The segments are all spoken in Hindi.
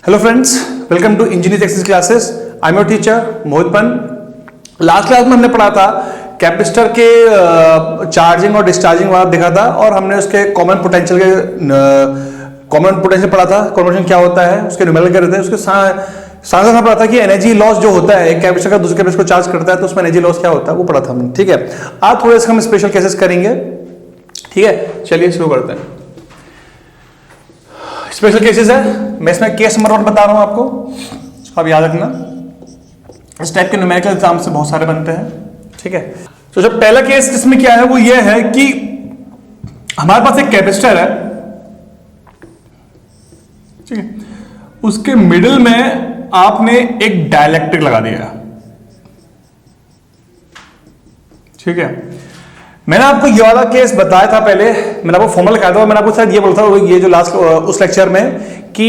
Hello friends, welcome to engineering access classes. I am your teacher Mohit Pan. Last class में हमने पढ़ा था कैपेसिटर के चार्जिंग और डिस्चार्जिंग वाला देखा था, और हमने उसके कॉमन पोटेंशियल पढ़ा था। कॉमन पोटेंशियल क्या होता है उसके न्यूमेरिकल कर रहे थे। उसके साथ पढ़ा था कि एनर्जी लॉस जो होता है, एक कैपेसिटर का दूसरे कैपेसिटर को चार्ज करता है तो उसमें एनर्जी लॉस क्या होता है वो पढ़ा था हमने। ठीक है, आज थोड़े से हम स्पेशल केसेस करेंगे। ठीक है, चलिए शुरू करते हैं। स्पेशल केसेस है, मैं इसमें केस नंबर 1 बता रहा हूं आपको, आप याद रखना। इस टाइप के न्यूमेरिकल एग्जाम से बहुत सारे बनते हैं। ठीक है, तो जब पहला केस इसमें क्या है वो ये है कि हमारे पास एक कैपेसिटर है। ठीक है, उसके मिडिल में आपने एक डाइलेक्ट्रिक लगा दिया। ठीक है, मैंने आपको ये वाला केस बताया था पहले, मैंने आपको फॉर्मूला लिखाया था। मैंने आपको शायद ये बोला था ये जो लास्ट उस लेक्चर में कि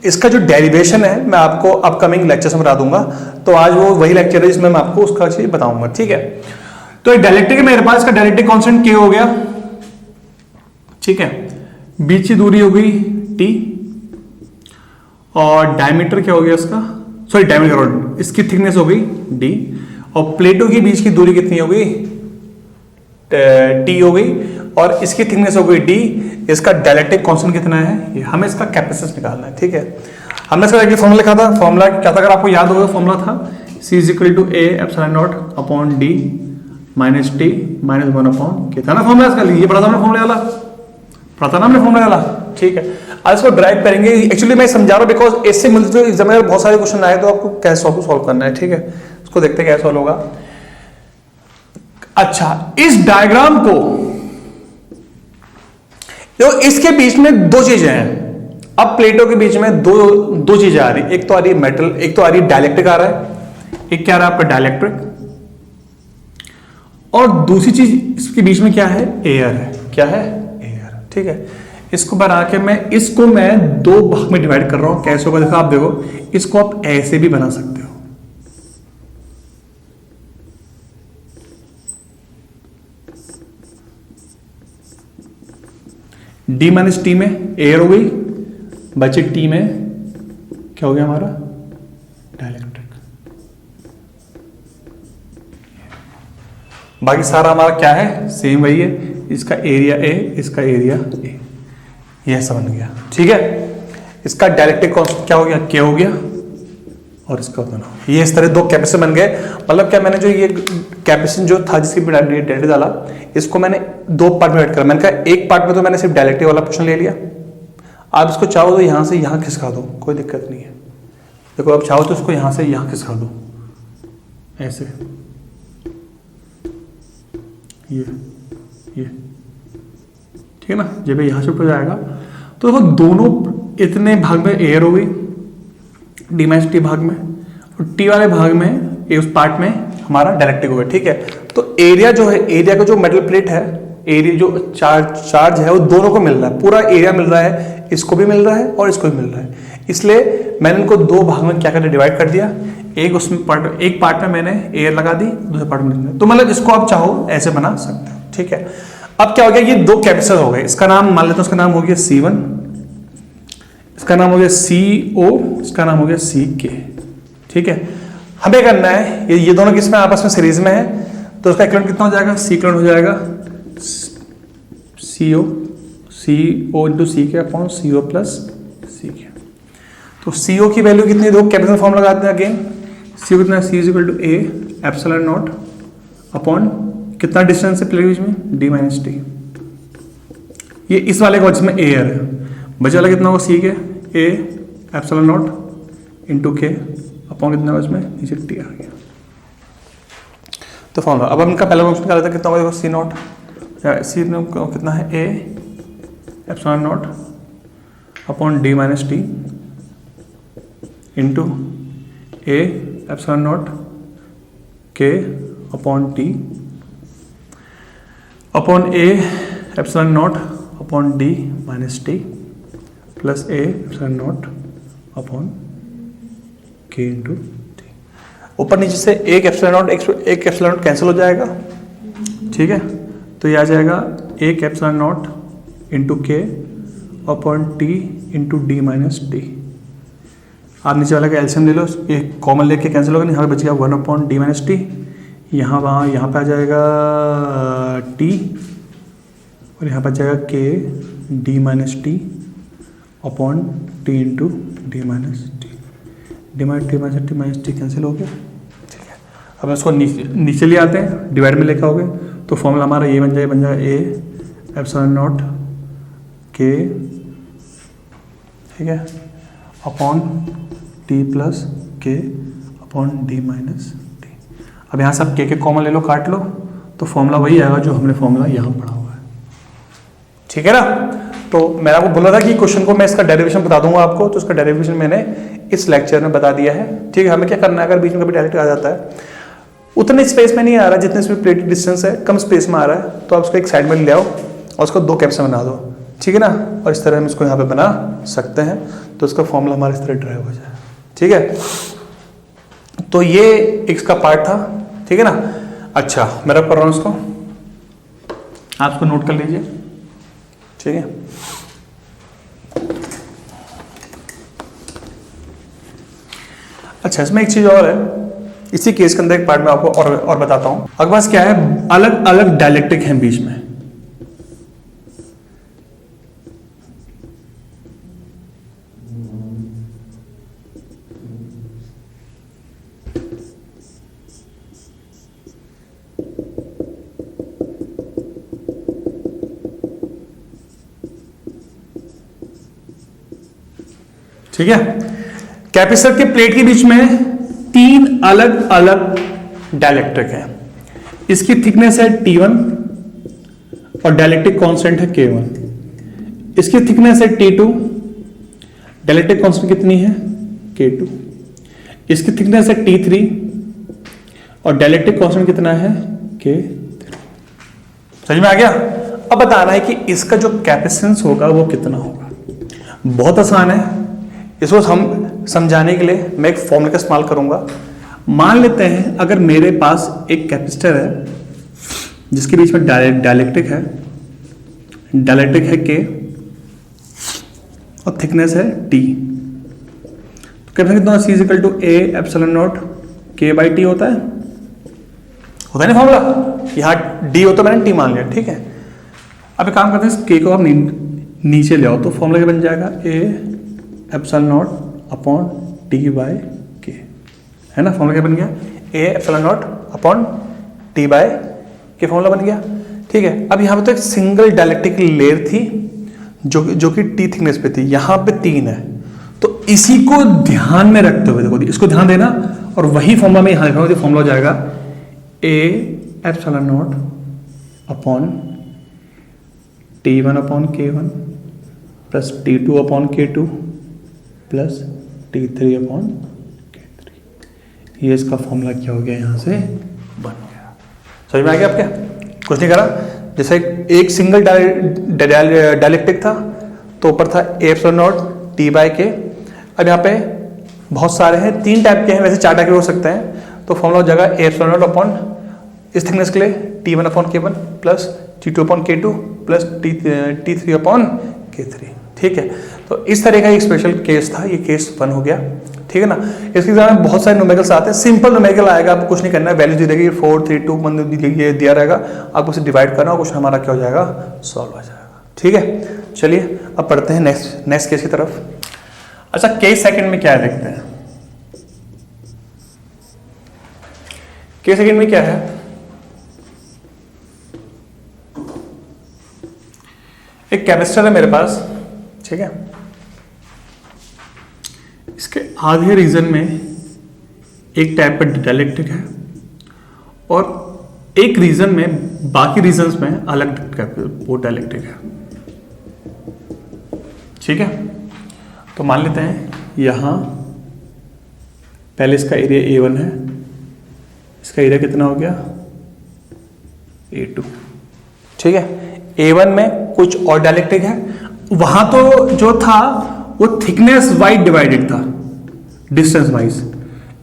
इसका जो डेरिवेशन है मैं आपको अपकमिंग लेक्चर में बता दूंगा। तो आज वो वही लेक्चर है जिसमें मैं आपको उसका चीज बताऊंगा। ठीक है, तो एक डाइलेक्ट्रिक है मेरे पास, इसका डाइलेक्ट्रिक कांस्टेंट K हो गया। ठीक है, बीच की दूरी हो गई T, और डायमीटर क्या हो गया इसका, सॉरी डायमीटर, इसकी थिकनेस हो गई D, और प्लेटों के बीच की दूरी कितनी हो गई T हो गई, और इसकी थिकनेस हो गई D। इसका डाइलेक्ट्रिक कांस्टेंट कितना है ये, हमें इसका कैपेसिटेंस निकालना है। ठीक है, हमने इसका फॉर्मूला लिखा था। फॉर्मूला क्या था अगर आपको याद होगा, फॉर्मूला था C = A epsilon naught upon D minus T minus 1 upon K। था ना फॉर्मूला इसका, ये पढ़ा था हमने फॉर्मूला वाला, पढ़ा था ना हमने फॉर्मूला वाला। ठीक है, आज इसको ड्राइव करेंगे। एक्चुअली मैं समझा रहा हूँ बिकॉज इससे मिलते हुए एग्जाम में बहुत सारे क्वेश्चन आए, तो आपको कैसे सॉल्व करना है। ठीक है, उसको देखते हैं कैसे सॉल्व होगा। अच्छा, इस डायग्राम को तो इसके बीच में दो चीजें हैं। अब प्लेटों के बीच में दो चीजें आ रही, एक तो आ रही है मेटल, एक तो आ रही है डाइलेक्ट्रिक आ रहा है। एक क्या आ रहा है आपका डाइलेक्ट्रिक, और दूसरी चीज इसके बीच में क्या है, एयर है। क्या है, एयर। ठीक है, इसको बना के इसको मैं दो भाग में डिवाइड कर रहा हूं। कैसे होगा देखो, आप देखो, इसको आप ऐसे भी बना सकते हो। D माइनस टी में एयर हो गई, बचे T में क्या हो गया हमारा डाइलेक्ट्रिक। बाकी सारा हमारा क्या है, सेम वही है। इसका एरिया A, इसका एरिया A, ये ऐसा बन गया। ठीक है, इसका डाइलेक्ट्रिक कांस्टेंट क्या हो गया, K हो गया, और इसका दोनों ये इस तरह दो कैपेसिटर बन गए। मतलब क्या, मैंने जो ये कैपेसिटर जो था जिसकी डेल्टा डाला, इसको मैंने दो पार्ट में डिवाइड करा। मैंने कहा एक पार्ट में तो मैंने सिर्फ डायलेक्ट्रिक वाला पोर्शन ले लिया। आप इसको चाहो तो यहां से यहां खिसका दो, कोई दिक्कत नहीं है। देखो आप चाहो तो इसको यहां से यहां खिसका दो ऐसे, ये ठीक है ना। जब यहां से ऊपर जाएगा तो देखो दोनों इतने भाग में एयर हो गई D माइनस टी भाग में, और T वाले भाग में उस पार्ट में हमारा डाइलेक्ट्रिक हो गया। ठीक है, तो एरिया जो है, एरिया का जो मेटल प्लेट है, एरिया जो चार्ज है वो दोनों को मिल रहा है, पूरा एरिया मिल रहा है, इसको भी मिल रहा है और इसको भी मिल रहा है। इसलिए मैंने इनको दो भाग में क्या कर डिवाइड कर दिया। एक पार्ट में मैंने एयर लगा दी, दूसरे पार्ट में, तो मतलब इसको आप चाहो ऐसे बना सकते हो। ठीक है, अब क्या हो गया, ये दो कैपेसिटर हो गए। इसका नाम मान लेते हैं, उसका नाम हो गया C1, इसका नाम हो गया CO, इसका नाम हो गया CK। ठीक है, हमें करना है ये दोनों किसमें आपस में सीरीज में है, तो उसका इक्विवेलेंट कितना हो जाएगा, C इक्विवेलेंट हो जाएगा CO into CK upon CO plus CK। तो CO की वैल्यू कितनी, दो कैपेसिटर फॉर्म लगाते हैं अगेन। CO कितना है, C = A epsilon naught upon कितना डिस्टेंस है प्लेट बीच में, D माइनस टी। ये इस वाले को जिसमें एयर है, बचा वाला कितना होगा, C के A epsilon not into K upon कितना होगा इसमें, नीचे T आ गया। तो फॉर्मूला अब हम इनका पहला फंक्शन निकाला था, कितना होगा C नॉट, C कितना है A epsilon naught upon D minus T into A epsilon naught K upon T upon A epsilon naught upon D minus T plus A epsilon naught upon K into T। ऊपर नीचे से एक एप्सिलॉन नॉट कैंसिल हो जाएगा। ठीक है, तो ये आ जाएगा एक epsilon not into K upon T into D minus T. आप नीचे वाले का एलसीएम ले लो, ये कॉमन लेके कैंसिल होगा, यहाँ पे बच गया 1/d-t, यहाँ वहाँ यहाँ पे आ जाएगा t, और यहाँ पर जाएगा k d-t upon t into d-t, d-t cancel हो गया। ठीक है, अब इसको नीचे ले आते हैं, डिवाइड में लेकर आओगे तो फॉर्मूला हमारा ये बन जाएगा a एप्सिलॉन नॉट k, ठीक है, upon t plus k upon d-t। अब यहाँ सब के कॉमन ले लो, काट लो, तो फॉर्मूला वही आएगा जो हमने फॉर्मूला यहाँ पढ़ा हुआ है। ठीक है ना। तो मैंने आपको बोला था कि क्वेश्चन को मैं इसका डेरिवेशन बता दूंगा आपको, तो इसका डेरिवेशन मैंने इस लेक्चर में बता दिया है। ठीक है, हमें क्या करना है, अगर बीच में कभी डायरेक्ट आ जाता है, उतने स्पेस में नहीं आ रहा जितने इसमें प्लेट डिस्टेंस है, कम स्पेस में आ रहा है, तो आप उसको एक साइड में ले आओ और उसको 2 कैप्स बना दो। ठीक है ना, और इस तरह हम इसको यहाँ पे बना सकते हैं, तो इसका फॉर्मूला हमारा इस तरह ड्राइव हो जाए। ठीक है, तो ये इसका पार्ट था। ठीक है ना। अच्छा, मैं रब कर रहा हूँ इसको, आप इसको नोट कर लीजिए। ठीक है, अच्छा, इसमें एक चीज और है, इसी केस के अंदर एक पार्ट में आपको और बताता हूं। अगर पास क्या है, अलग अलग डायलेक्ट्रिक हैं बीच में। ठीक है, कैपेसिटर के प्लेट के बीच में 3 अलग अलग डायलेक्ट्रिक है। इसकी थिकनेस है T1 और डायलेक्ट्रिक कांस्टेंट है K1। इसकी थिकनेस है T2, डायलेक्ट्रिक कांस्टेंट कितनी है, K2। इसकी थिकनेस है T3 और डायलेक्ट्रिक कांस्टेंट कितना है, K3। समझ में आ गया। अब बताना है कि इसका जो कैपेसिटेंस होगा वो कितना होगा। बहुत आसान है, इसको हम समझाने के लिए मैं एक फॉर्मूला का इस्तेमाल करूंगा। मान लेते हैं अगर मेरे पास एक कैपेसिटर है जिसके बीच में डायलेक्ट्रिक है K और थिकनेस है T, तो कैपेसिटेंस कितना, C is equal to A epsilon naught K by T होता है ना फॉर्मूला। यहाँ D होता है, मैंने T मान लिया। ठीक है, अब एक काम करते हैं, K को आप नीचे ले आओ, तो फॉर्मूला क्या बन जाएगा, A epsilon naught upon T by K, है ना। फॉर्मूला क्या बन गया, A epsilon naught upon T by K, formula बन गया। ठीक है, अब यहाँ पे तो एक सिंगल डायलेक्ट्रिक लेयर थी जो कि T थिकनेस पे थी, यहाँ पे 3 है, तो इसी को ध्यान में रखते हुए, देखो इसको ध्यान देना, और वही फॉर्मूला में यहाँ लिखा, फॉर्मूला हो जाएगा A epsilon naught upon T1 upon K1 plus T2 upon K2 plus T3 upon K3। ये इसका फॉर्मूला क्या हो गया, यहां से बन गया। समझ में आ गया आपके, कुछ नहीं करा। जैसे एक सिंगल डायलेक्ट्रिक था, तो ऊपर था A epsilon naught T by K। अब यहाँ पे बहुत सारे हैं, 3 टाइप के हैं, वैसे 4 टाइप के हो सकते हैं, तो फॉर्मूला हो जाएगा A एप्सिलॉन नॉट अपॉन इस थिकनेस के लिए T1 upon K1 plus T2 upon K2 plus T3 upon K3। ठीक है, तो इस तरह का एक स्पेशल केस था, ये केस 1 हो गया। ठीक है ना। इसके एग्जाम में बहुत सारे न्यूमेरिकल्स आते हैं, सिंपल न्यूमेरिकल आएगा, आपको कुछ नहीं करना है, वैल्यू दे देगी 4 3 2 1 ये दिया रहेगा, आपको उसे डिवाइड करना और क्वेश्चन हमारा क्या हो जाएगा, सॉल्व हो जाएगा। ठीक है, चलिए अब पढ़ते हैं नेक्स्ट केस की तरफ। अच्छा, केस सेकंड में क्या है देखते हैं। केस सेकंड में क्या है, एक कैपेसिटर है मेरे पास। ठीक है, इसके आधे रीजन में एक टाइप का डायलेक्ट्रिक है और एक रीजन में, बाकी रीजन्स में अलग वो डायलेक्ट्रिक है। ठीक है, तो मान लेते हैं यहां पहले इसका एरिया A1 है, इसका एरिया कितना हो गया, A2। ठीक है, A1 में कुछ और डायलेक्ट्रिक है, वहां तो जो था वो थिकनेस वाइज डिवाइडेड था, distance wise,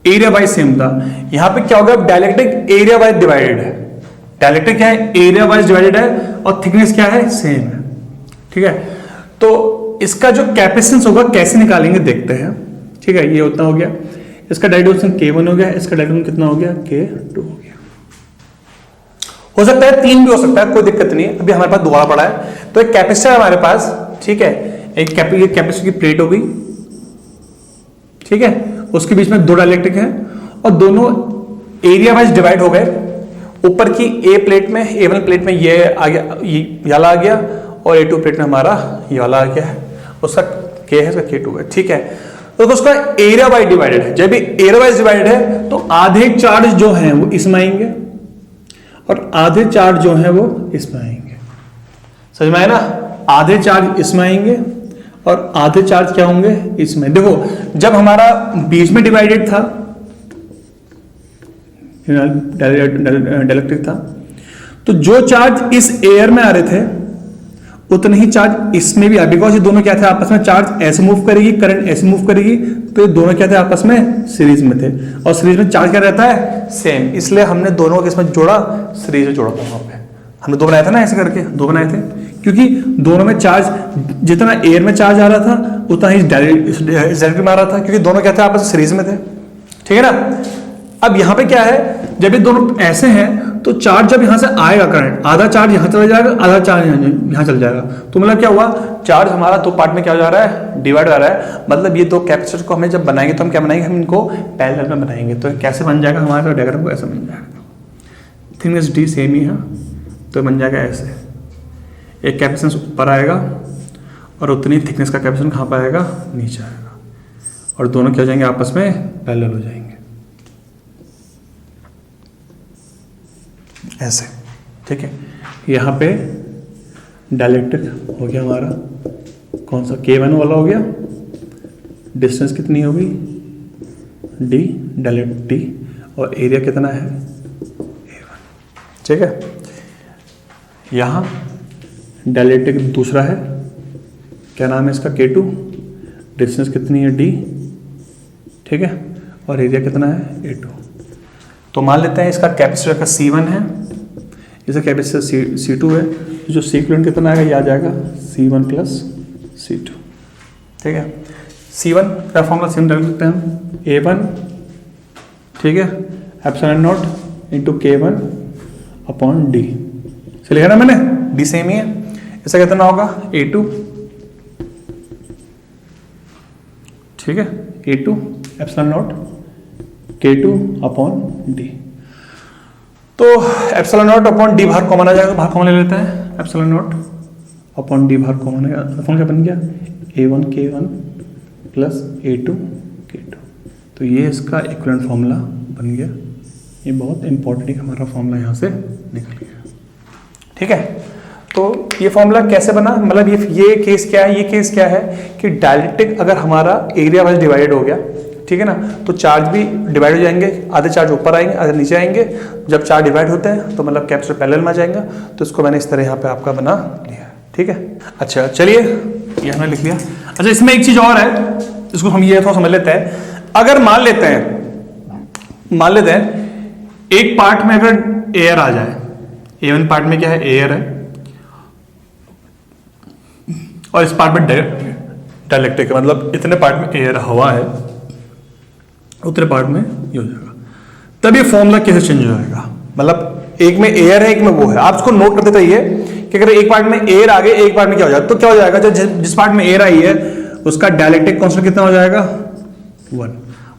area wise same था। यहां पे क्या होगा, डायलेक्ट्रिक एरिया वाइज डिवाइडेड है, डायलेक्ट्रिक क्या है, एरिया वाइज डिवाइडेड है, और थिकनेस क्या है, सेम है। ठीक है, तो इसका जो कैपेसिटेंस होगा कैसे निकालेंगे देखते हैं। ठीक है, ये उतना हो गया। इसका डायरेक्टिव K1 हो गया, इसका डायरेक्टिव कितना हो गया, K2 हो गया। हो सकता है 3 भी हो सकता है, कोई दिक्कत नहीं है। अभी हमारे पास दोबारा पड़ा है, तो एक कैपेसिटर हमारे पास, ठीक है, एक कैपेसिटर की प्लेट हो गई, ठीक है, उसके बीच में 2 डाइलेक्ट्रिक है और दोनों एरिया वाइज डिवाइड हो गए। ऊपर की A प्लेट में, A1 प्लेट में ये आ गया, ये वाला आ गया, और A2 प्लेट में हमारा ये वाला आ गया है। उसका K है, इसका K2 है, ठीक है। तो उसका एरिया वाइज डिवाइडेड है। जब भी एरिया वाइज डिवाइडेड है तो आधे चार्ज जो हैं वो इसमें आएंगे और आधे चार्ज जो हैं वो इसमें आएंगे। समझ में आया ना? आधे चार्ज इसमें आएंगे और आधे चार्ज क्या होंगे, इसमें। देखो जब हमारा बीच में डिवाइडेड था, डाइलेक्ट्रिक था, तो जो चार्ज इस एयर में आ रहे थे उतने ही चार्ज इसमें भी आ, बिकॉज ये दोनों क्या थे आपस में, चार्ज ऐसे मूव करेगी, करंट ऐसे मूव करेगी, तो ये दोनों क्या थे आपस में, सीरीज में थे। और सीरीज में चार्ज क्या रहता है, सेम। इसलिए हमने दोनों को इसमें जोड़ा, सीरीज में जोड़ा था। वहां पे हमने 2 बनाए थे ना, ऐसे करके 2 बनाए थे, क्योंकि दोनों में चार्ज, जितना एयर में चार्ज आ रहा था उतना ही डायरेक्ट में आ रहा था, क्योंकि दोनों क्या थे आपस में, सीरीज में थे, ठीक है ना। अब यहां पे क्या है, जब ये दोनों ऐसे हैं तो चार्ज जब यहां से आएगा, करंट आधा चार्ज यहां चला जाएगा, आधा चार्ज यहां चल जाएगा। तो मतलब क्या हुआ, चार्ज हमारा 2 पार्ट में क्या हो जा रहा है, डिवाइड हो रहा है। मतलब ये 2 कैपेसिटर को हमें जब बनाएंगे तो हम क्या बनाएंगे, हम इनको पैरेलल में बनाएंगे। तो कैसे बन जाएगा हमारा डायग्राम को, ऐसा बन जाएगा। थिकनेस D सेम ही है, तो बन जाएगा ऐसे। एक कैपेसिटेंस ऊपर आएगा और उतनी थिकनेस का कैपेसिटेंस कहाँ पर आएगा, नीचे आएगा, और दोनों क्या हो जाएंगे, आपस में पैरेलल हो जाएंगे, ऐसे, ठीक है। यहाँ पे डाइलेक्ट्रिक हो गया हमारा, कौन सा, K1 वाला हो गया। डिस्टेंस कितनी होगी, D, डाइलेक्ट्रिक D, और एरिया कितना है, A1, ठीक है। यहाँ डाइलेक्ट्रिक दूसरा है, क्या नाम है इसका, K2, डिस्टेंस कितनी है, D, ठीक है, और एरिया कितना है, A2। तो मान लेते हैं इसका कैपेसिटर का C1 है, इसका कैपेसिटर C2 है, जो C2 कितना आएगा, ये आ जाएगा C1 प्लस C2, ठीक है। C1 का फॉर्मूला C1 रख सकते हैं हम, A1, ठीक है, epsilon not into K1 upon D से लिखा ना मैंने, D सेम ही है। इसका कितना होगा, A2, ठीक है, A2 epsilon not K2 upon D। तो एप्सिलॉन नॉट अपॉन D बाहर कॉमन आ जाएगा, बाहर कॉमन ले लेते हैं, एप्सिलॉन नॉट अपॉन D बाहर कॉमन आ गया। क्या बन गया, A1 K1 plus A2 K2। तो ये इसका इक्विवेलेंट फॉर्मूला बन गया। ये बहुत इंपॉर्टेंट हमारा फॉर्मूला यहाँ से निकल गया, ठीक है। तो ये फॉर्मूला कैसे बना, मतलब ये केस क्या है, ये केस क्या है कि डाइलेक्ट्रिक अगर हमारा एरिया वाइज डिवाइडेड हो गया, ठीक है ना, तो चार्ज भी डिवाइड हो जाएंगे, आधे चार्ज ऊपर आएंगे, आधे नीचे आएंगे। जब चार्ज डिवाइड होते हैं तो मतलब कैपेसिटर पैरेलल में आ जाएगा। तो इसको मैंने इस तरह यहाँ पे आपका बना लिया, ठीक है। अच्छा चलिए, ये हमने लिख लिया। अच्छा इसमें एक चीज और है, इसको हम ये थोड़ा समझ लेते हैं। अगर मान लेते हैं एक पार्ट में अगर एयर आ जाए, A1 पार्ट में क्या है, एयर है, और इस पार्ट में डाइलेक्ट्रिक है, मतलब इतने पार्ट में एयर हवा है, उतने पार्ट में ये हो जाएगा। तब ये फॉर्मूला कैसे चेंज हो जाएगा, मतलब एक में एयर है, एक में वो है। आप इसको नोट करते रहिए कि अगर एक पार्ट में एयर आ गई, एक पार्ट में क्या हो जाएगा, तो क्या हो जाएगा, जिस पार्ट में एयर आई है उसका डाइलेक्ट्रिक कांस्टेंट कितना हो जाएगा, 1।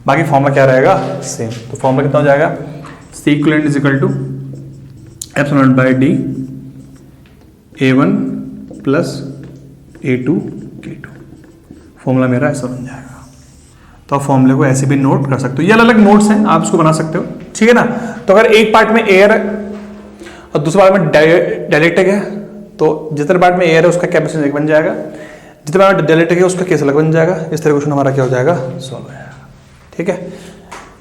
बाकी फॉर्मूला क्या रहेगा, सेम। तो फॉर्मूला कितना हो जाएगा, C equivalent is equal to epsilon naught by D A1 plus A2 K2। फॉर्मूला मेरा ऐसा बन जाएगा। तो आप फॉर्मूले को ऐसे भी नोट कर सकते हो, ये अलग अलग नोट्स हैं, आप इसको बना सकते हो, ठीक है ना। तो अगर एक पार्ट में एयर है और दूसरे पार्ट में डाइलेक्ट्रिक है, तो जितने पार्ट में एयर है उसका कैपेसिटेंस एक बन जाएगा, जितने पार्ट में डाइलेक्ट्रिक है उसका केस अलग बन जाएगा। इस तरह क्वेश्चन हमारा क्या हो जाएगा, सॉल्व हो जाएगा, ठीक है।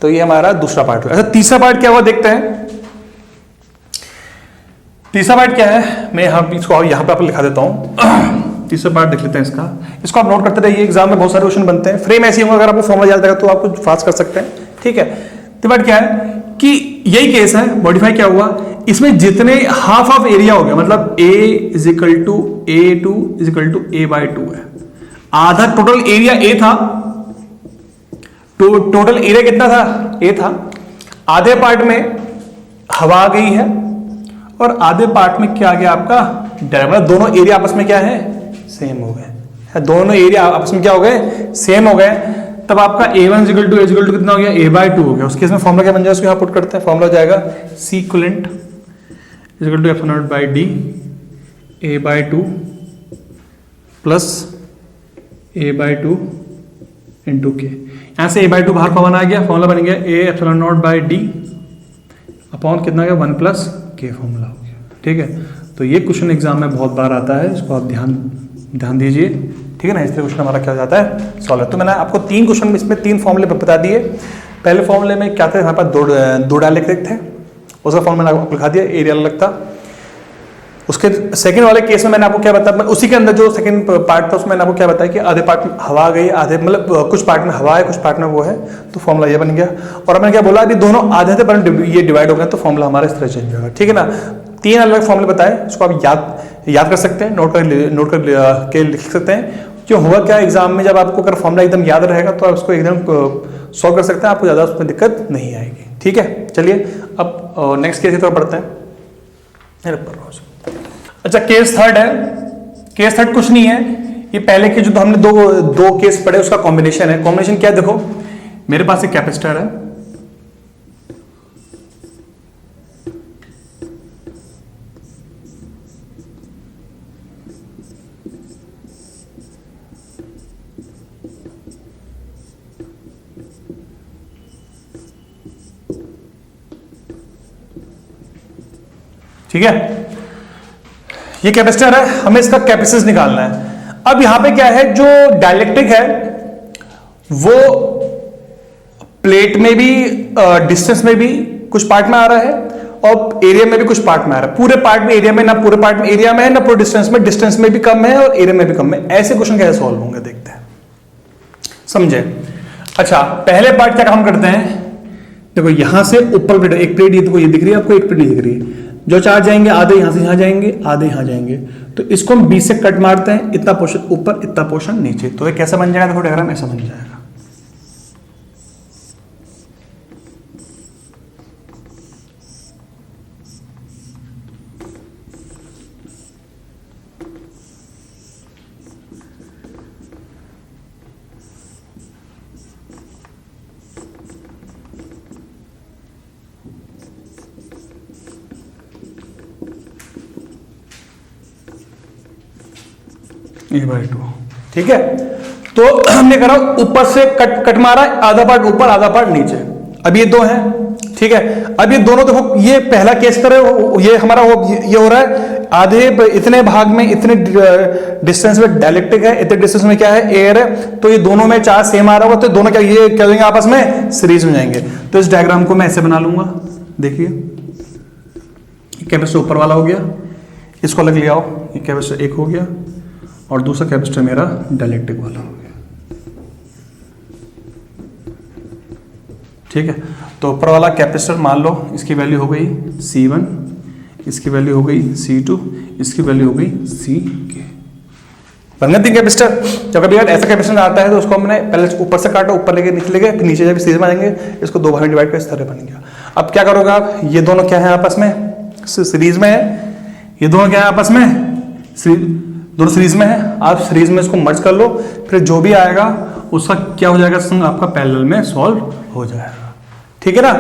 तो ये हमारा दूसरा पार्ट है। अच्छा तीसरा पार्ट क्या हुआ देखते हैं। तीसरा पार्ट क्या है, मैं इसको यहाँ पे आपको लिखा देता हूँ। तीसरा पार्ट देख लेते हैं इसको आप नोट करते रहिए, एग्जाम में बहुत सारे क्वेश्चन बनते हैं। फ्रेम ऐसे होंगे, अगर आपको फॉर्मूला याद रहेगा तो आपको फास्ट कर सकते हैं, ठीक है। तो बात क्या है कि यही केस है, मॉडिफाई क्या हुआ, इसमें जितने हाफ ऑफ एरिया हो गया, मतलब A is equal to A2 is equal to A/2 है। आधा टोटल एरिया A था, टोटल एरिया कितना था, ए था। आधे पार्ट में हवा आ गई है और आधे पार्ट में क्या आ गया आपका मतलब दोनों एरिया आपस में क्या है, सेम हो गए। दोनों एरिया आपस में क्या हो गए, सेम हो गए। तब आपका A1 इक्वल टू कितना हो गया, A/2 हो गया। उसके इसमें फॉर्मूला क्या बन जाएगा, उसको यहाँ पुट करते हैं। फॉर्मूला हो जाएगा C equivalent equal to F0/D A/2 plus A/2 into K. यहाँ से A/2 बाहर कॉमन आ गया, फॉर्मूला बन गया A ε0/D अपॉन कितना गया 1 प्लस के फॉर्मूला हो गया। ठीक है, तो ये क्वेश्चन एग्जाम में बहुत बार आता है, इसको आप ध्यान दीजिए। ठीक है ना, इस तरह क्वेश्चन हमारा क्या हो जाता है, सॉल्व है। तो मैंने आपको 3 क्वेश्चन इसमें 3 फॉर्मूले बता दिए। पहले फॉर्मूले में क्या था, हमारे पास दो डायलेक्ट्रिक थे, उसका फॉर्मूला आपको लिखा दिया, एरिया अलग था। उसके सेकंड वाले केस में मैंने आपको क्या बताया, उसी के अंदर जो सेकंड पार्ट था उसमें मैंने आपको क्या बताया कि आधे पार्ट में हवा आ गई, आधे मतलब कुछ पार्ट में हवा है, कुछ पार्ट में वो है, तो फॉर्मूला ये बन गया। और मैंने क्या बोला, अभी दोनों आधे थे पर ये डिवाइड हो गए, तो फॉर्मूला हमारा इस तरह चेंज होगा। ठीक है ना, 3 अलग फॉर्मूले बताए, उसको आप याद कर सकते हैं, नोट कर लिख सकते हैं। क्यों हुआ क्या, एग्जाम में जब आपको अगर फॉर्मूला एकदम याद रहेगा तो आप उसको एकदम सॉल्व कर सकते हैं, आपको ज़्यादा उसमें दिक्कत नहीं आएगी। ठीक है, चलिए अब नेक्स्ट केस की तरफ बढ़ते हैं। अच्छा, केस थर्ड है। केस थर्ड कुछ नहीं है, ये पहले के जो तो हमने दो केस पढ़े उसका कॉम्बिनेशन है। कॉम्बिनेशन क्या है, देखो मेरे पास एक कैपेसिटर है, ठीक है, ये कैपेसिटर है, हमें इसका कैपेसिटेंस निकालना है। अब यहां पे क्या है, जो डाइलेक्ट्रिक है वो प्लेट में भी डिस्टेंस में भी कुछ पार्ट में आ रहा है और एरिया में भी कुछ पार्ट में आ रहा है। पूरे पार्ट में एरिया में, ना पूरे पार्ट में एरिया में है, ना पूरे डिस्टेंस में भी कम है और एरिया में भी कम है। ऐसे क्वेश्चन कैसे सॉल्व होंगे, देखते हैं, समझे। अच्छा, पहले पार्ट क्या काम करते हैं, देखो यहां से ऊपर प्लेट, एक प्लेट ये देखो, ये दिख रही है आपको, एक प्लेट नहीं दिख रही है। जो चार्ज जाएंगे आधे यहां से यहां जाएंगे, आधे यहां जाएंगे, तो इसको हम 20 से कट मारते हैं, इतना पोर्शन ऊपर, इतना पोर्शन नीचे। तो ये कैसा बन जाएगा, देखो डायग्राम ऐसा बन जाएगा। A/2, ठीक है। तो हमने करा ऊपर से कट मारा, आधा पार्ट ऊपर आधा पार्ट नीचे। अब ये दो हैं, ठीक है। अब ये दोनों देखो, ये पहला केस करे, ये हमारा ये हो रहा है आधे इतने भाग में, इतने डिस्टेंस में डाइलेक्ट्रिक है, इतने डिस्टेंस में क्या है, एयर है। तो ये दोनों में चार्ज सेम आ रहा होगा, तो दोनों क्या ये क्या देंगे, आपस में सीरीज में जाएंगे। तो इस डायग्राम को मैं ऐसे बना लूंगा, देखिए कैपेसिटर ऊपर वाला हो गया, इसको अलग ले आओ, ये कैपेसिटर एक हो गया और दूसरा कैपेसिटर मेरा डाइलेक्ट्रिक वाला हो गया। ठीक है, तो ऊपर वाला कैपेसिटर मान लो इसकी वैल्यू हो गई C1, इसकी वैल्यू हो गई C2, इसकी वैल्यू हो गई CK। बन गए 3 कैपेसिटर। जब कभी ऐसा कैपेसिटर आता है तो उसको हमने पहले ऊपर से काटो, ऊपर लेके नीचे लेके, फिर नीचे जब सीरीज में आएंगे, इसको 2 भाग में डिवाइड कर, इस तरह बन गया। अब क्या करोगे आप, ये दोनों क्या है आपस में, सीरीज में है, ये दोनों क्या है आपस में, दोनों सीरीज में है। आप सीरीज में इसको मर्ज कर लो, फिर जो भी आएगा उसका क्या हो जाएगा, संग आपका पैरेलल में सॉल्व हो जाएगा। ठीक है ना।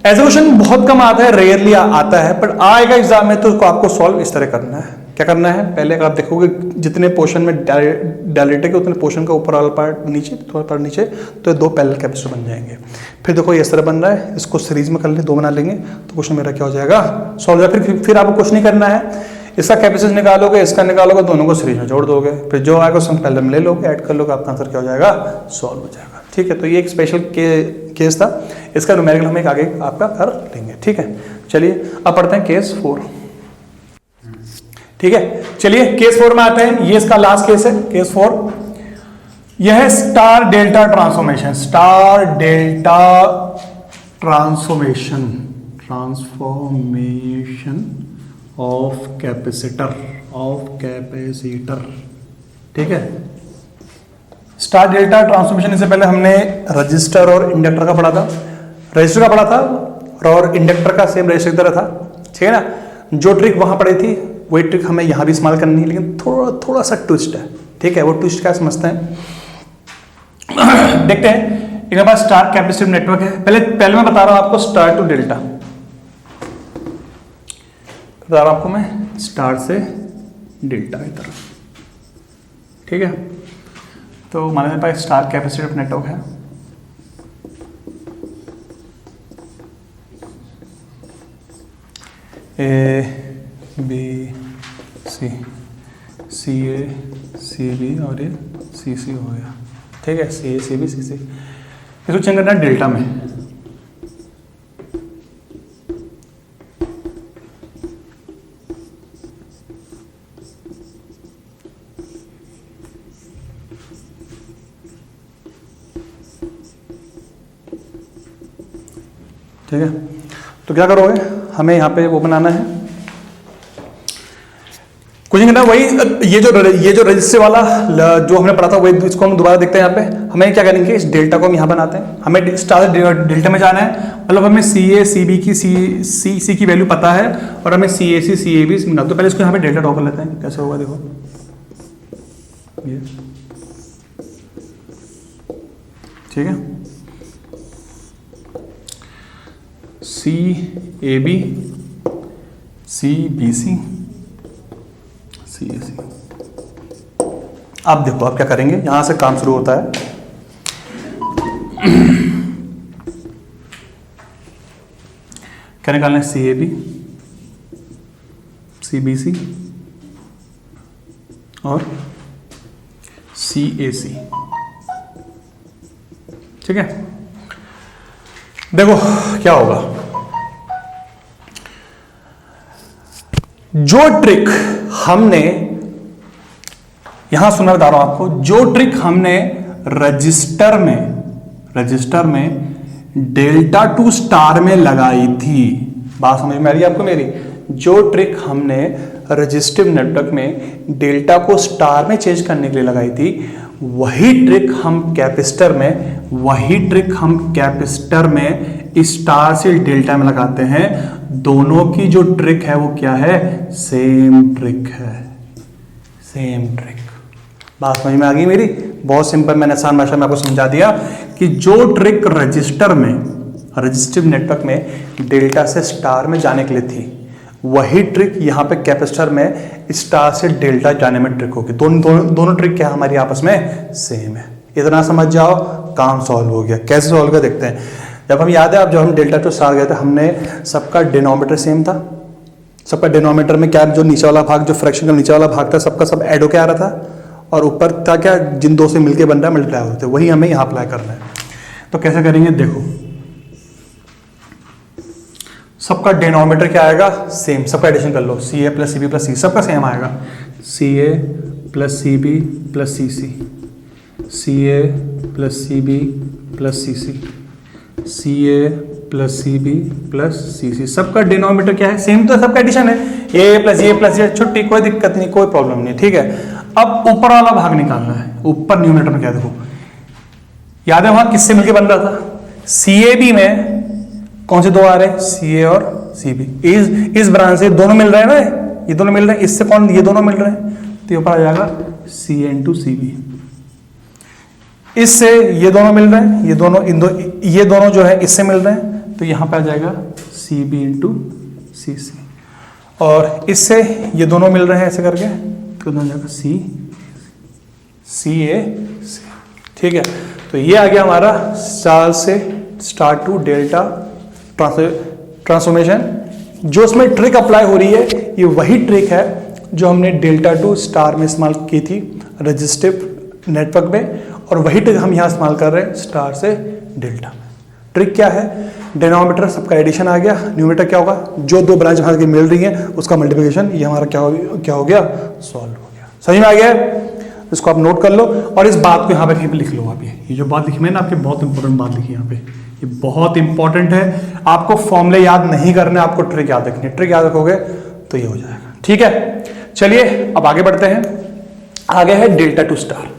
ऐसा क्वेश्चन बहुत कम आता है, रेयरली आता है, पर आएगा एग्जाम में तो उसको आपको सॉल्व इस तरह करना है। क्या करना है, पहले आप देखोगे जितने पोर्शन में डायलेक्ट्रिक है उतने पोर्शन का ऊपर वाला पार्ट नीचे, थोड़ा पार्ट नीचे, तो 2 पैरेलल कैपेसिटर बन जाएंगे। फिर देखो ये इस तरह बन रहा है, इसको सीरीज में कर ले, 2 बना लेंगे तो क्वेश्चन मेरा क्या हो जाएगा, सॉल्व हो जाएगा। फिर आपको कुछ नहीं करना है, इसका कैपेसिटेंस निकालोगे, इसका निकालोगे, दोनों को सीरीज में जोड़ दोगे, फिर जो आएगा उसको पैरेलल में ले लोगे, ऐड कर लोगे, आपका आंसर क्या हो जाएगा, सॉल्व हो जाएगा। ठीक है, तो ये एक स्पेशल केस था, इसका न्यूमेरिकल हम एक आगे आपका कर लेंगे। ठीक है, चलिए अब पढ़ते हैं केस 4। ठीक है, चलिए केस 4 में आते हैं। ये इसका लास्ट केस है, केस 4। यह है star delta transformation. Star delta transformation of capacitor, ठीक है। स्टार डेल्टा ट्रांसफॉर्मेशन से पहले हमने रजिस्टर और इंडक्टर का पढ़ा था, रजिस्टर का पढ़ा था और इंडक्टर का सेम रजिस्टर की तरह था, ठीक है ना। जो ट्रिक वहां पढ़ी थी वही ट्रिक हमें यहां भी इस्तेमाल करनी है, लेकिन थोड़ा सा ट्विस्ट है, ठीक है। वो ट्विस्ट क्या समझते हैं, देखते हैं। इनके पास स्टार कैपेसिटिव नेटवर्क है। पहले मैं बता रहा हूं आपको स्टार टू डेल्टा, बता रहा हूं आपको मैं स्टार से डेल्टा की तरफ, ठीक है। तो हमारे पास स्टार कैपेसिटिव नेटवर्क है, ए B C, C A C B और ये सी सी हो गया, ठीक है। C A C B C सी, इसको चेंज करना है डेल्टा में। ठीक है, तो क्या करोगे, हमें यहाँ पे वो बनाना है, कुछ नहीं करना, वही ये जो रजिस्टर वाला जो हमने पढ़ा था वही, इसको हम दोबारा देखते हैं। यहाँ पे हमें क्या करेंगे, इस डेल्टा को हम यहाँ बनाते हैं। हमें स्टार डेल्टा में जाना है, मतलब हमें सी ए सी बी की सी की वैल्यू पता है और हमें सी ए सी ए बी मिला। तो पहले इसको यहाँ पे डेल्टा ड्रॉ कर लेते हैं, कैसे होगा देखो ये, ठीक है। C A B C B C C A C. अब देखो आप क्या करेंगे, यहां से काम शुरू होता है। क्या निकालना है, C A B C B सी और सी ए सी, ठीक है। देखो क्या होगा, जो ट्रिक हमने यहां सुना, बता रहा हूं आपको, जो ट्रिक हमने रजिस्टर में डेल्टा टू स्टार में लगाई थी, बात समझ में आ रही है आपको मेरी। जो ट्रिक हमने रजिस्टिव नेटवर्क में डेल्टा को स्टार में चेंज करने के लिए लगाई थी, वही ट्रिक हम कैपेसिटर में स्टार से डेल्टा में लगाते हैं। दोनों की जो ट्रिक है वो क्या है, सेम ट्रिक है, सेम ट्रिक। बात समझ में आ गई मेरी, बहुत सिंपल, मैंने आसान भाषा में आपको समझा दिया कि जो ट्रिक रजिस्टर में रजिस्टिव नेटवर्क में डेल्टा से स्टार में जाने के लिए थी, वही ट्रिक यहाँ पे कैपेसिटर में स्टार से डेल्टा जाने में ट्रिक होगी। दोनों ट्रिक क्या हमारी आपस में सेम है। इतना समझ जाओ, काम सॉल्व हो गया। कैसे सॉल्व कर देखते हैं। जब हम याद है, जब हम डेल्टा टू स्टार गए थे, हमने सबका डिनोमिनेटर सेम था। सबका डिनोमिनेटर में क्या, जो नीचे वाला भाग, जो फ्रैक्शन का नीचे वाला भाग था, सबका सब ऐड होके आ रहा था, और ऊपर था क्या, जिन दो से मिलके बन रहा है मल्टीप्लाई होते, वही हमें यहाँ अप्लाई करना है। तो कैसे करेंगे, देखो सबका डिनोमिनेटर क्या आएगा, सेम, सबका एडिशन कर लो, सी ए प्लस सी बी प्लस सी, सबका सेम आएगा, सी ए प्लस सी बी प्लस सी सी, सी ए प्लस सी बी प्लस सी सी, सी ए प्लस सी बी प्लस सी सी। सबका डिनोमिनेटर क्या है, सेम, तो सबका एडिशन है, ए प्लस ये, छुट्टी, कोई दिक्कत नहीं, कोई प्रॉब्लम नहीं, ठीक है। अब ऊपर वाला भाग निकालना है। ऊपर न्यूमरेटर में क्या, देखो याद है वहां किससे मिलके बन रहा था, सी ए बी में कौन से दो आ रहे हैं, सी ए और सी बी। इस ब्रांच से दोनों मिल रहे हैं ना, ये दोनों मिल रहे हैं, इससे कौन, ये दोनों मिल रहे हैं, तो ऊपर आ जाएगा सी ए इंटू सी बी। इससे ये दोनों मिल रहे हैं, ये दोनों जो है इससे मिल रहे हैं, तो यहां पे आ जाएगा सी बी इंटू सी सी। और इससे ये दोनों मिल रहे हैं ऐसे करके, तो आ जाएगा सी ए सी, ठीक है। तो ये आ गया हमारा स्टार टू डेल्टा ट्रांसफॉर्मेशन। जो उसमें ट्रिक अप्लाई हो रही है, ये वही ट्रिक है जो हमने डेल्टा टू स्टार में इस्तेमाल की थी रजिस्टिव नेटवर्क में, और वही ट्रिक हम यहाँ इस्तेमाल कर रहे हैं स्टार से डेल्टा में। ट्रिक क्या है, डिनोमिनेटर सबका एडिशन आ गया, न्यूमरेटर क्या होगा, जो दो ब्रांच भाग के मिल रही है उसका मल्टीप्लिकेशन, ये हमारा क्या हो गया, सॉल्व हो गया। समझ में आ गया, इसको आप नोट कर लो, और इस बात को यहाँ पे कहीं पे लिख लो। आप ये जो बात लिखी मैंने आपके, बहुत इंपॉर्टेंट बात लिखी यहाँ पे, ये बहुत इंपॉर्टेंट है। आपको फॉर्मूले याद नहीं करने, आपको ट्रिक याद रखनी है। ट्रिक याद रखोगे तो ये हो जाएगा, ठीक है। चलिए अब आगे बढ़ते हैं। आगे है delta two star.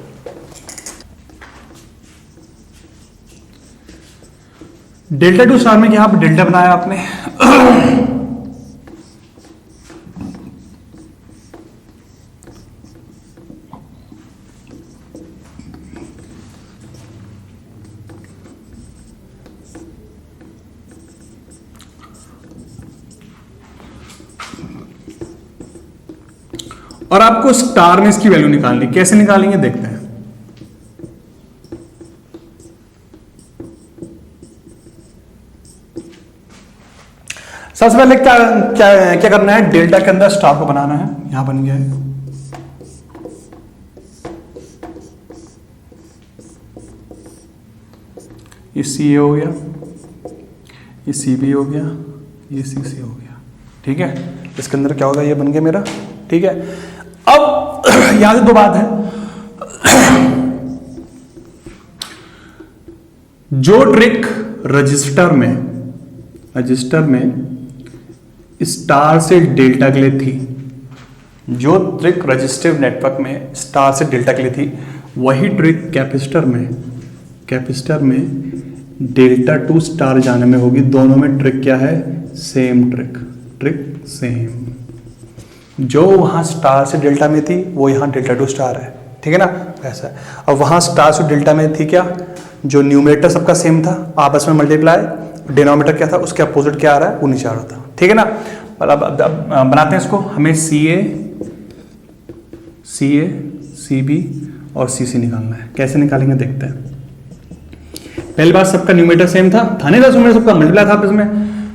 Delta two star में क्या आप डेल्टा बनाया आपने और आपको स्टार में इसकी वैल्यू निकालनी, कैसे निकालेंगे देखते हैं। सबसे पहले क्या क्या क्या करना है, डेल्टा के अंदर स्टार को बनाना है। यहां बन गया है, ये सी ए हो गया, ये सी बी हो गया, ये सी सी हो गया। ठीक है, इसके अंदर क्या होगा, ये बन गया मेरा। ठीक है, अब यहां से दो बात है, जो ट्रिक रजिस्टर में स्टार से डेल्टा के लिए थी, जो ट्रिक रजिस्टिव नेटवर्क में स्टार से डेल्टा के लिए थी, वही ट्रिक कैपेसिटर में डेल्टा टू स्टार जाने में होगी। दोनों में ट्रिक क्या है, सेम ट्रिक सेम। जो वहां स्टार से डेल्टा में थी वो यहां डेल्टा टू स्टार है। ठीक है ना, ऐसा है। अब वहां स्टार से डेल्टा में थी क्या, जो न्यूमरेटर सबका सेम था, आपस में मल्टीप्लाई, डिनोमिनेटर क्या था, उसके अपोजिट क्या आ रहा है, वो नीचे आ रहा था। ठीक है ना, अब बनाते हैं इसको। हमें सी ए सी बी और सी सी निकालना है। कैसे निकालेंगे देखते हैं। पहली बात, सबका न्यूमरेटर सेम था नहीं था, न्यूमरेटर सबका मल्टीप्लाई था आपस में,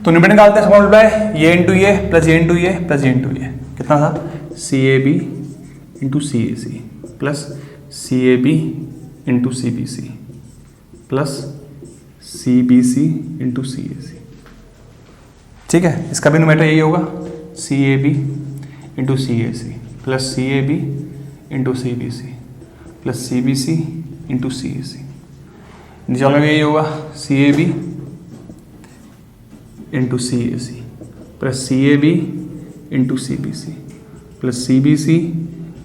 तो न्यूमरेटर निकालते हैं, सब मल्टीप्लाई, ये इंटू ये प्लस ये इंटू ये प्लस ये इंटू ये, कितना था, C A B into C A C plus C A B into C B C plus C B C into C A C. ठीक है, इसका भी न्यूमरेटर यही होगा, C A B into C A C plus C A B into C B C plus C B C into C A C. नीचे वाला यही होगा, C A B into C A C plus C A B into C B C plus C B C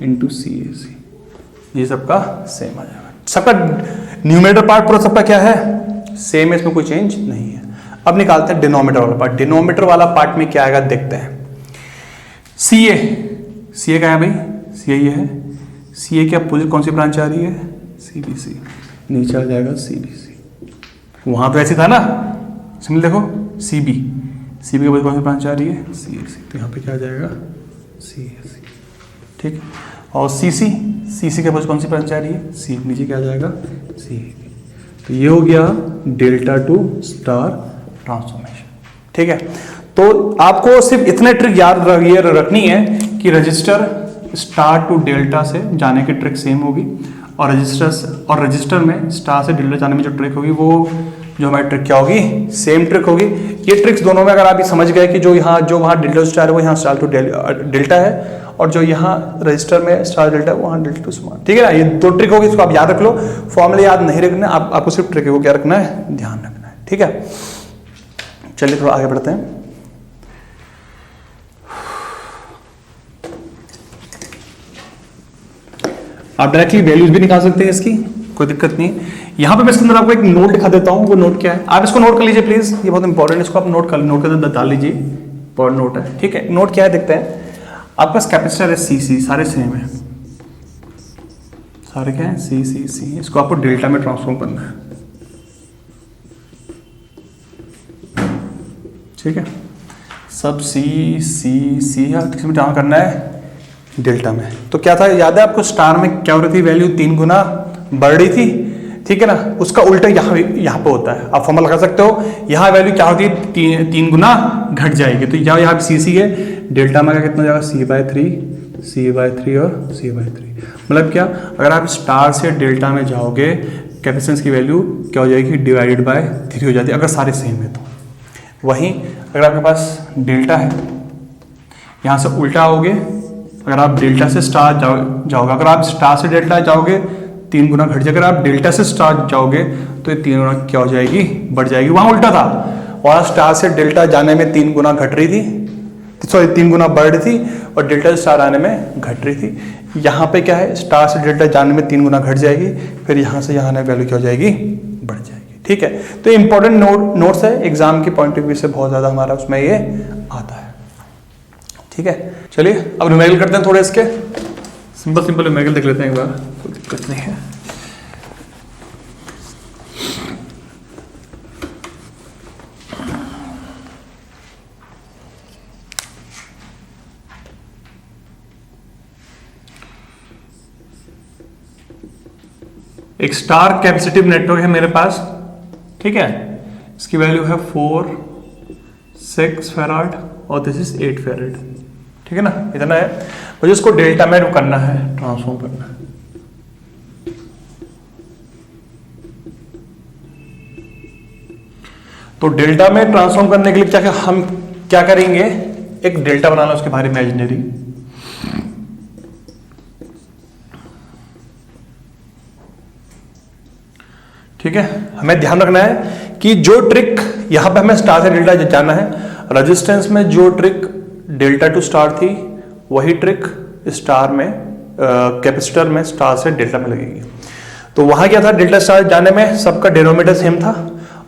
into C A C. ये सबका सेम आ जाएगा। सबका न्यूमरेटर पार्ट पूरा सबका क्या है, सेम है, इसमें कोई चेंज नहीं है। अब निकालते हैं डिनोमिनेटर वाला पार्ट। डिनोमिनेटर वाला पार्ट में क्या आएगा देखते हैं। सी ए क्या है भाई, सी ए ये है, सी ए की अपोजिट कौन सी ब्रांच आ रही है, सी बी सी, नीचे आ जाएगा सी बी सी। वहां तो ऐसे था ना, सिंपल देखो, सी बी के अपोजिट कौन सी ब्रांच आ रही है, सी ए सी, तो यहाँ पे क्या आ जाएगा, सी ए सी। ठीक है, और सी सी के अपोजिट कौन सी ब्रांच आ रही है, सी, नीचे क्या आ जाएगा, सी ए बी। तो ये हो गया डेल्टा टू स्टार ट्रांसफॉर्मेशन। ठीक है, तो आपको सिर्फ इतने ट्रिक याद रखनी है कि रजिस्टर स्टार टू डेल्टा से जाने की ट्रिक सेम होगी, और रजिस्टर में स्टार से डेल्टा जाने में जो ट्रिक होगी वो जो हमारी ट्रिक क्या होगी, सेम ट्रिक होगी। ये ट्रिक्स दोनों में अगर आप समझ गए कि जो वहाँ डेल्टा स्टार है वो यहाँ स्टार टू डेल्टा है, और जो यहाँ रजिस्टर में स्टार डेल्टा है वो वहाँ डेल्टा टू स्टार। ठीक है ना, ये दो ट्रिक होगी, इसको आप याद रख लो। फॉर्मूला याद नहीं रखना, आपको सिर्फ ट्रिक को क्या रखना है, ध्यान रखना है। ठीक है, चलिए थोड़ा आगे बढ़ते हैं। आप डायरेक्टली वैल्यूज भी निकाल सकते हैं, इसकी कोई दिक्कत नहीं है। यहाँ पे मैं इसके अंदर आपको एक नोट दिखा देता हूँ। वो नोट क्या है, आप इसको नोट कर लीजिए प्लीज, ये बहुत इंपॉर्टेंट है, इसको आप नोट के अंदर डाल लीजिए, इंपॉर्टेंट नोट है। ठीक है, नोट क्या है देखते हैं। आपके पास कैपेसिटर है सी, सारे सेम है, सारे क्या है, सी। इसको आपको डेल्टा में ट्रांसफॉर्म करना है। ठीक है, सब सी है, किसमें ट्रांसफर करना है, डेल्टा में। तो क्या था याद है आपको, स्टार में क्या हो रही थी, वैल्यू 3 गुना बढ़ रही थी। ठीक है ना, उसका उल्टा यहाँ पे होता है, आप फॉर्मूला लगा सकते हो। यहाँ वैल्यू क्या होती है, 3 गुना घट जाएगी। तो यहाँ सी है, डेल्टा में कितना जाएगा, C/3 और C/3। मतलब क्या, अगर आप स्टार से डेल्टा में जाओगे, कैपेसिटेंस की वैल्यू क्या हो जाएगी, डिवाइडेड बाय 3 हो जाती है, अगर सारे सेम है तो। वहीं अगर आपके पास डेल्टा है, यहाँ से उल्टा आओगे, अगर आप डेल्टा से स्टार जाओगे, अगर आप स्टार से डेल्टा जाओगे 3 गुना घट जाएगा, अगर आप डेल्टा से स्टार जाओगे तो ये 3 गुना क्या हो जाएगी, बढ़ जाएगी। वहां उल्टा था, वहां स्टार से डेल्टा जाने में 3 गुना घट रही थी, सॉरी 3 गुना बढ़ रही थी, और डेल्टा से स्टार आने में घट रही थी। यहाँ पे क्या है, स्टार से डेल्टा जाने में 3 गुना घट जाएगी, फिर यहाँ से यहाँ आने वैल्यू क्या हो जाएगी, बढ़ जाएगी। ठीक है, तो इंपॉर्टेंट नोट्स है, एग्जाम के पॉइंट ऑफ व्यू से बहुत ज्यादा हमारा उसमें ये आता है। ठीक है, चलिए अब न्यूमेरिकल करते हैं थोड़े इसके, सिंपल न्यूमेरिकल देख लेते हैं एक बार, कोई दिक्कत नहीं है। एक स्टार कैपेसिटिव नेटवर्क है मेरे पास, ठीक है, इसकी वैल्यू है 4, 6 फेराड और दिस इज 8 फेराड, ठीक है ना, इतना है। मुझे इसको डेल्टा में करना है, ट्रांसफॉर्म करना है। तो डेल्टा में ट्रांसफॉर्म करने के लिए हम क्या करेंगे, एक डेल्टा बनाना उसके बाहर इमेजिनरी, ठीक है। हमें ध्यान रखना है कि जो ट्रिक यहां पे हमें स्टार से डेल्टा जाना है, रेजिस्टेंस में जो ट्रिक डेल्टा टू स्टार थी वही ट्रिक स्टार में कैपेसिटर में स्टार से डेल्टा में लगेगी। तो वहां क्या था, डेल्टा स्टार जाने में सबका डिनोमिनेटर सेम था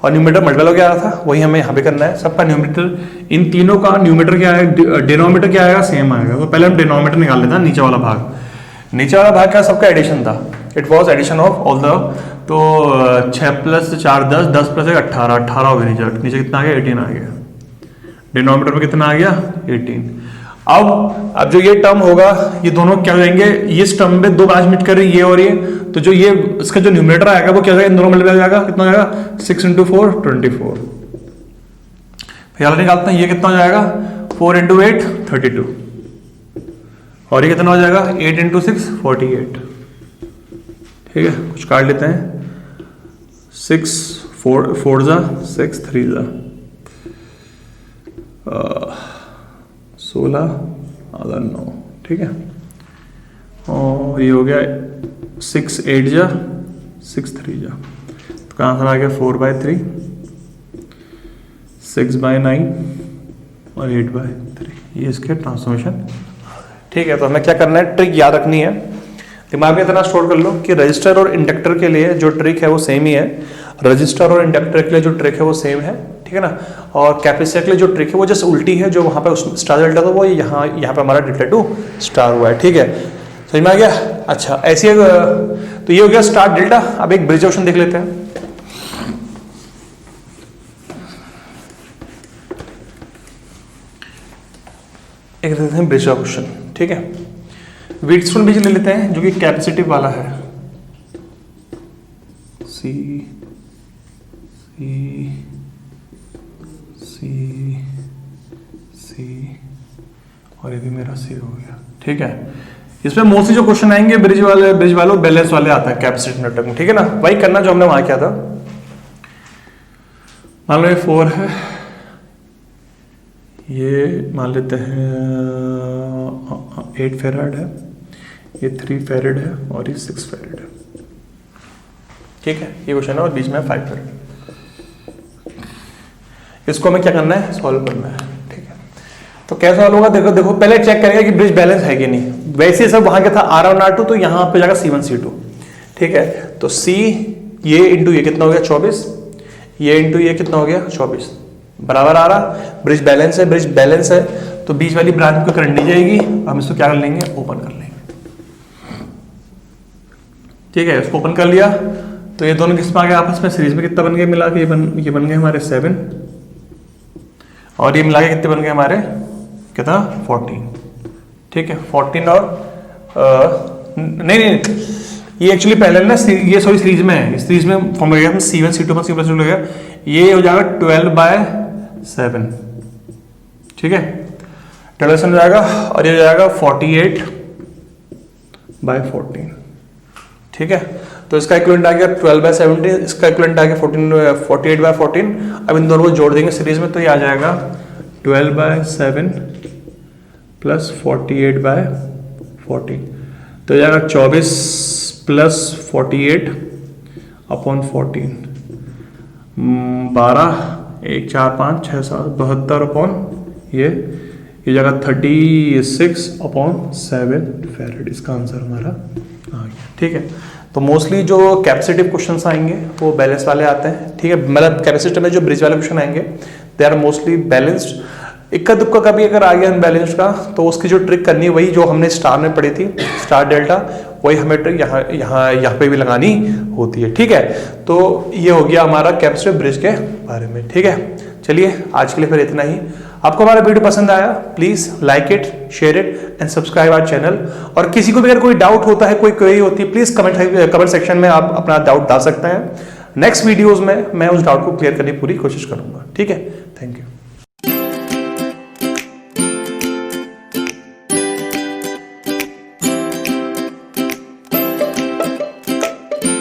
और न्यूमरेटर मल्टीपल हो गया था, वही हमें यहाँ पे करना है। सबका न्यूमरेटर, इन तीनों का न्यूमरेटर क्या है, डिनोमिनेटर क्या आएगा, सेम आएगा। तो पहले हम डिनोमिनेटर निकाल लेते हैं, नीचे वाला भाग। नीचे वाला भाग क्या, सबका एडिशन था, it was addition of all the, तो 6 + 4 10, 10 + 1 18, 18 हो गया नीचे। नीचे कितना आ गया, 18 आ गया। डिनोमिनेटर में कितना आ गया, 18। अब जो ये टर्म होगा, ये दोनों क्या हो जाएंगे, इस टर्म में दो ब्रांच मिट कर रही है ये और ये, तो जो ये इसका जो न्यूमरेटर आएगा वो क्या हो जाएगा, इन दोनों मल्टीप्लाई हो जाएगा, कितना हो जाएगा, 6 × 4 24। फिर निकालते हैं, ये कितना हो जाएगा, 4 × 8 32, और ये कितना हो जाएगा, 8 × 6 48। ठीक है, कुछ काट लेते हैं, 6 4 जा 6 3 जा 16 आधा 9, ठीक है। और ये हो गया 6 8 जा 6 3 जा, तो आंसर आ गया 4/3, 6/9 और 8/3। ये इसके ट्रांसफॉर्मेशन, ठीक है। तो हमें क्या करना है, ट्रिक याद रखनी है, दिमाग में इतना स्टोर कर लो कि रजिस्टर और इंडक्टर के लिए जो ट्रिक है वो सेम ही है, रजिस्टर और इंडक्टर के लिए जो ट्रिक है वो सेम है, ठीक है ना। और कैपेसिटर के लिए जो ट्रिक है वो जस्ट उल्टी है, जो वहां पे स्टार डेल्टा था वो यहाँ पे हमारा डेल्टा टू स्टार हुआ है, ठीक है। समझ में आ गया। अच्छा, ऐसी तो ये हो गया स्टार डेल्टा। अब एक ब्रिज ऑप्शन देख लेते हैं। एक देखते हैं ब्रिज क्वेश्चन, ठीक है। व्हीटस्टोन ब्रिज ले लेते हैं जो कि कैपेसिटिव वाला है, सी सी सी सी और ये भी मेरा सी हो गया, ठीक है। इसमें मोस्टली जो क्वेश्चन आएंगे ब्रिज वालों बैलेंस वाले आता है कैपेसिटिव नेटवर्क में, ठीक है ना। वही करना जो हमने वहां किया था। मान लो ये 4 है, ये मान लेते हैं 8 फेराड है, ये 3 फेराड है और ये 6 फेराड है, ठीक है। ये क्वेश्चन है और बीच में 5 फेराड। इसको हमें क्या करना है, सॉल्व करना है, ठीक है। तो कैसा सॉल्व होगा, देखो पहले चेक करेंगे कि ब्रिज बैलेंस है कि नहीं। वैसे सब वहां क्या था, R1 R2, तो यहाँ पे जाएगा C1 C2, ठीक है। तो C ये इंटू ये कितना हो गया 24, ये इंटू ये कितना हो गया 24, बराबर आ रहा। ब्रिज बैलेंस है, ब्रिज बैलेंस है तो बीच वाली ब्रांच को करंट नहीं जाएगी, हम इसको क्या कर लेंगे, ओपन कर लेंगे, ठीक है। इसको ओपन कर लिया तो ये दोनों किस में आ गए आपस में, सीरीज में कितना बन गया मिला के, ये बन गए हमारे 7 और ये मिला के कितने बन गए हमारे, कितना 14, ठीक है। 14 और नहीं ये एक्चुअली पहले ना ये सॉरी सीरीज में है, इस सीरीज में फॉर्म हो गया C1 C2 C++ हो गया, ये हो जाएगा 12/7, ठीक है। 12 हो जाएगा और ये हो जाएगा 48/14, ठीक है। तो इसका इक्विवेलेंट आ गया 12/17, इसका इक्विवेलेंट आ गया 48/14। अब इन दोनों को जोड़ देंगे सीरीज में तो ये आ जाएगा 12/7 + 48/14, तो ये जाएगा 24 + 48/14, 12 1 4 5 6 7 72 अपॉन ये ये जगह 36/7 फैरेड, इसका आंसर हमारा आ गया। ठीक है, तो मोस्टली जो कैपेसिटिव क्वेश्चंस आएंगे वो बैलेंस वाले आते हैं। ठीक है, मतलब कैपेसिटर में जो ब्रिज वाले क्वेश्चन आएंगे दे आर मोस्टली बैलेंस्ड। इक्का दुक्का कभी अगर आ गया अनबैलेंस्ड का, तो उसकी जो ट्रिक करनी है वही जो हमने स्टार में पढ़ी थी, स्टार डेल्टा, वही हमें ट्रिक यहाँ पे भी लगानी होती है। ठीक है, तो ये हो गया हमारा कैपेसिटिव ब्रिज के बारे में। ठीक है, चलिए आज के लिए फिर इतना ही। आपको हमारा वीडियो पसंद आया, please like it, share it and subscribe our channel. और किसी को भी अगर कोई डाउट होता है, कोई क्वेरी होती है, प्लीज कमेंट सेक्शन में आप अपना डाउट डाल सकते हैं। नेक्स्ट वीडियोस में मैं उस डाउट को क्लियर करने की पूरी कोशिश करूंगा। ठीक है, थैंक यू।